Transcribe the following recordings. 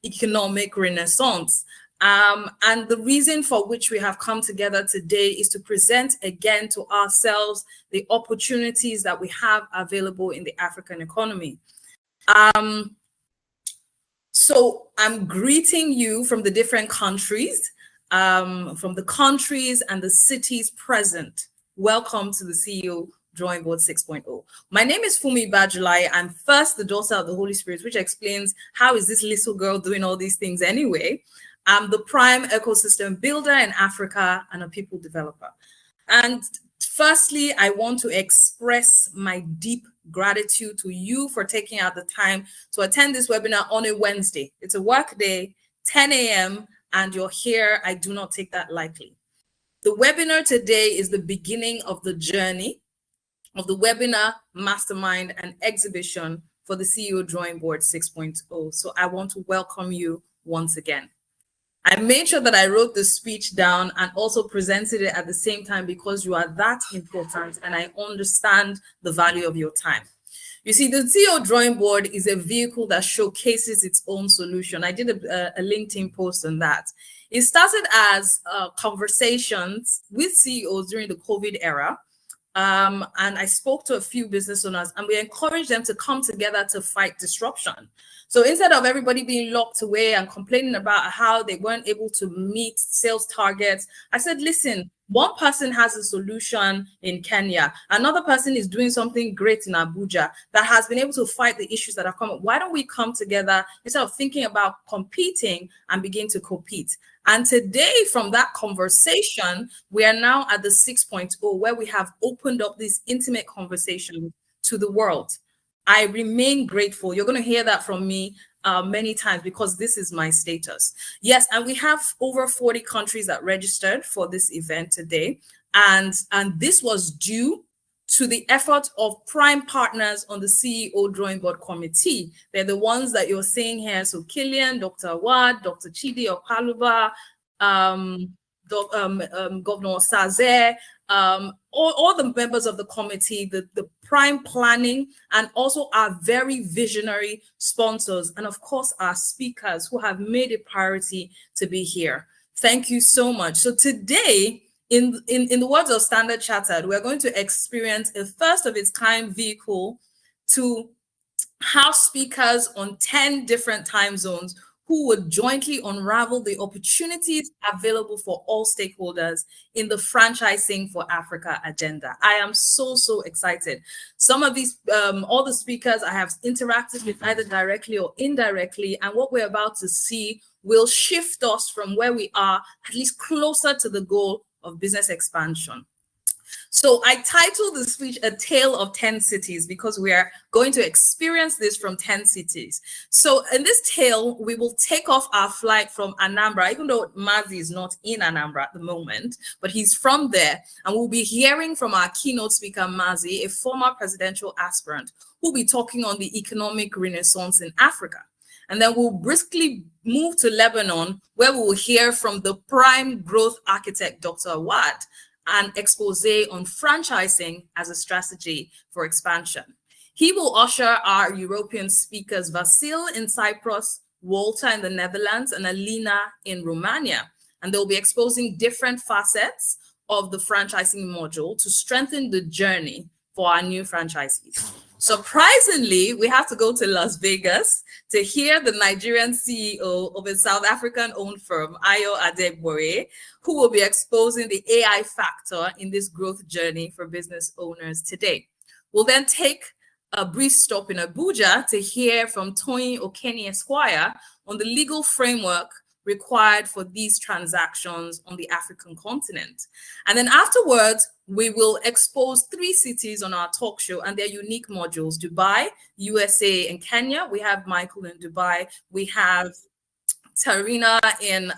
economic renaissance. And the reason for which we have come together today is to present again to ourselves the opportunities that we have available in the African economy. So I'm greeting you from the different countries, from the countries and the cities present. Welcome to the CEO Drawing Board 6.0. My name is Funmi Bajulaiye. I'm first the daughter of the Holy Spirit, which explains how is this little girl doing all these things anyway. I'm the prime ecosystem builder in Africa and a people developer. And firstly, I want to express my deep gratitude to you for taking out the time to attend this webinar on a Wednesday. It's a work day, 10 a.m., and you're here. I do not take that lightly. The webinar today is the beginning of the journey of the webinar, mastermind, and exhibition for the CEO Drawing Board 6.0. So I want to welcome you once again. I made sure that I wrote the speech down and also presented it at the same time because you are that important and I understand the value of your time. You see, the CEO Drawing Board is a vehicle that showcases its own solution. I did a LinkedIn post on that. It started as conversations with CEOs during the COVID era. And I spoke to a few business owners and we encouraged them to come together to fight disruption. So instead of everybody being locked away and complaining about how they weren't able to meet sales targets, I said, listen, one person has a solution in Kenya. Another person is doing something great in Abuja that has been able to fight the issues that have come up. Why don't we come together instead of thinking about competing and begin to compete? And today, from that conversation, we are now at the 6.0, where we have opened up this intimate conversation to the world. I remain grateful. You're going to hear that from me many times because this is my status. Yes, and we have over 40 countries that registered for this event today. And this was due to the effort of prime partners on the CEO Drawing Board Committee. They're the ones that you're seeing here. So Killian, Dr. Awad, Dr. Chidi Okaluba, Governor Saze, all the members of the committee, the prime planning, and also our very visionary sponsors, and of course our speakers who have made it priority to be here. Thank you so much. So today, in the words of Standard Chartered, we're going to experience a first of its kind vehicle to house speakers on 10 different time zones who would jointly unravel the opportunities available for all stakeholders in the Franchising for Africa agenda. I am so excited. Some of these, all the speakers I have interacted with either directly or indirectly, and what we're about to see will shift us from where we are, at least closer to the goal of business expansion. So I titled the speech A Tale of 10 Cities because we are going to experience this from 10 cities. So in this tale, we will take off our flight from Anambra, even though Mazi is not in Anambra at the moment, but he's from there. And we'll be hearing from our keynote speaker, Mazi, a former presidential aspirant, who'll be talking on the economic renaissance in Africa. And then we'll briskly move to Lebanon, where we will hear from the prime growth architect, Dr. Awad, an expose on franchising as a strategy for expansion. He will usher our European speakers, Vasil in Cyprus, Walter in the Netherlands, and Alina in Romania. And they'll be exposing different facets of the franchising module to strengthen the journey for our new franchisees. Surprisingly, we have to go to Las Vegas to hear the Nigerian CEO of a South African-owned firm, Ayo Adegboye, who will be exposing the AI factor in this growth journey for business owners today. We'll then take a brief stop in Abuja to hear from Tony Okeni Esquire on the legal framework required for these transactions on the African continent. And then afterwards, we will expose 3 cities on our talk show and their unique modules: Dubai, USA, and Kenya. We have Michael in Dubai. We have Tarina in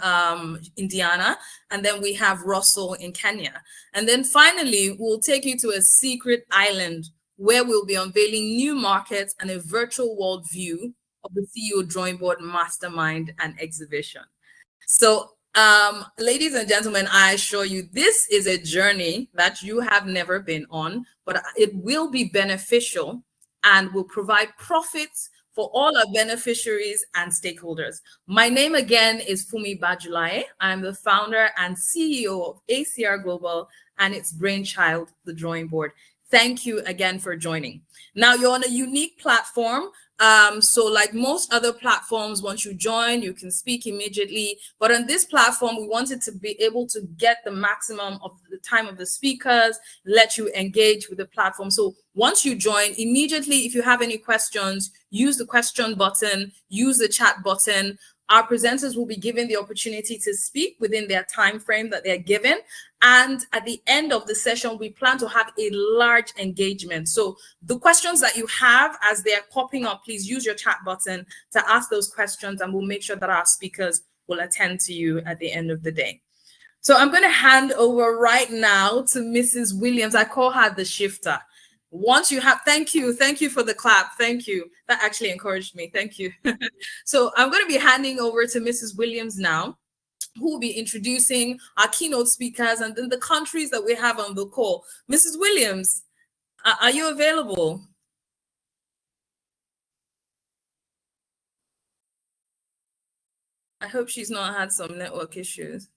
Indiana, and then we have Russell in Kenya. And then finally, we'll take you to a secret island where we'll be unveiling new markets and a virtual world view of the CEO Drawing Board Mastermind and Exhibition. So, ladies and gentlemen, I assure you, this is a journey that you have never been on, but it will be beneficial and will provide profits for all our beneficiaries and stakeholders. My name again is Funmi Bajulaiye. I'm the founder and CEO of ACR Global and its brainchild, the Drawing Board. Thank you again for joining. Now you're on a unique platform. So like most other platforms, once you join, you can speak immediately. But on this platform, we wanted to be able to get the maximum of the time of the speakers, let you engage with the platform. So once you join, immediately, if you have any questions, use the question button, use the chat button. Our presenters will be given the opportunity to speak within their time frame that they're given. And at the end of the session, we plan to have a large engagement. So the questions that you have as they're popping up, please use your chat button to ask those questions, and we'll make sure that our speakers will attend to you at the end of the day. So I'm going to hand over right now to Mrs. Williams. I call her the shifter. Once you have, thank you for the clap. Thank you. That actually encouraged me. Thank you. So I'm going to be handing over to Mrs. Williams now, who will be introducing our keynote speakers and then the countries that we have on the call. Mrs. Williams, are you available? I hope she's not had some network issues.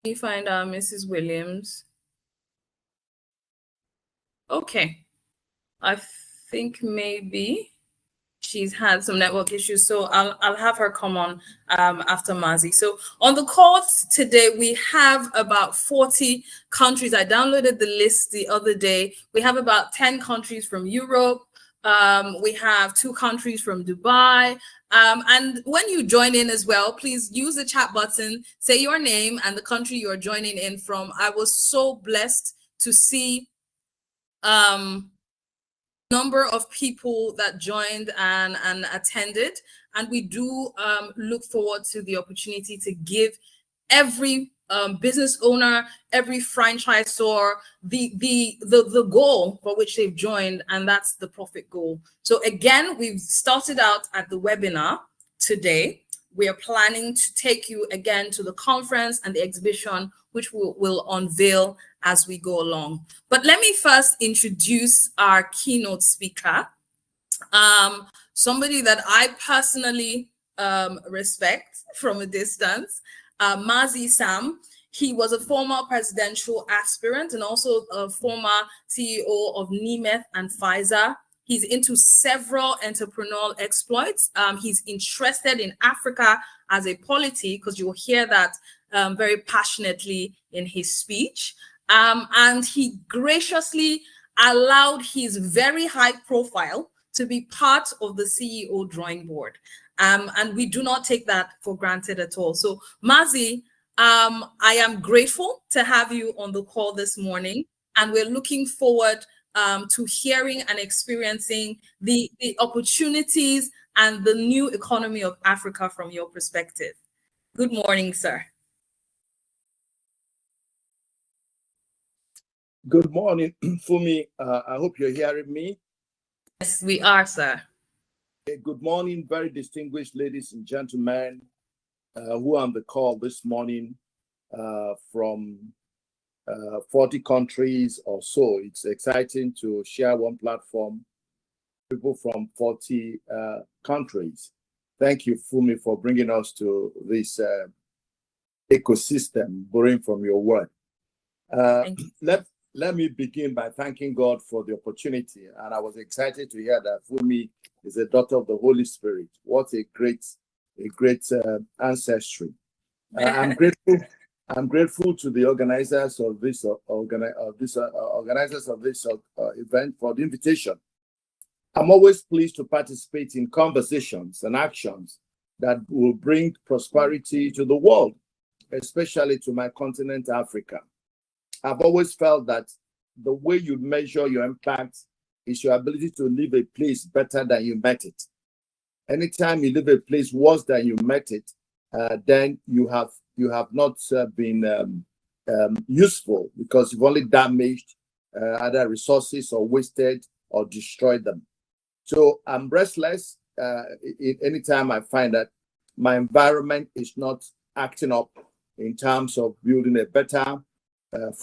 Let me find out Mrs. Williams. Okay, I think maybe she's had some network issues, so I'll have her come on after Mazi. So on the call today, we have about 40 countries. I downloaded the list the other day. We have about 10 countries from Europe. We have 2 countries from Dubai. And when you join in as well, please use the chat button, say your name and the country you're joining in from. I was so blessed to see number of people that joined and attended, and we do look forward to the opportunity to give every business owner, every franchisor the goal for which they've joined, and that's the profit goal. So again, we've started out at the webinar today. We are planning to take you again to the conference and the exhibition, which we'll unveil as we go along. But let me first introduce our keynote speaker, somebody that I personally respect from a distance, Mazi Sam. He was a former presidential aspirant and also a former CEO of Nemeth and Pfizer. He's into several entrepreneurial exploits. He's interested in Africa as a polity, because you'll hear that very passionately in his speech. And he graciously allowed his very high profile to be part of the CEO drawing board. And we do not take that for granted at all. So Mazi, I am grateful to have you on the call this morning, and we're looking forward to hearing and experiencing the opportunities and the new economy of Africa from your perspective. Good morning, sir. Good morning, Funmi. I hope you're hearing me. Yes, we are, sir. Good morning, very distinguished ladies and gentlemen who are on the call this morning from 40 countries or so. It's exciting to share one platform, people from 40 countries. Thank you, Funmi, for bringing us to this ecosystem, borrowing from your word. Let me begin by thanking God for the opportunity. And I was excited to hear that Funmi is a daughter of the Holy Spirit. What a great ancestry. I'm grateful to the organizers of this event for the invitation. I'm always pleased to participate in conversations and actions that will bring prosperity to the world, especially to my continent, Africa. I've always felt that the way you measure your impact is your ability to leave a place better than you met it. Anytime you leave a place worse than you met it, then you have not been useful, because you've only damaged either resources or wasted or destroyed them. So I'm restless anytime I find that my environment is not acting up in terms of building a better future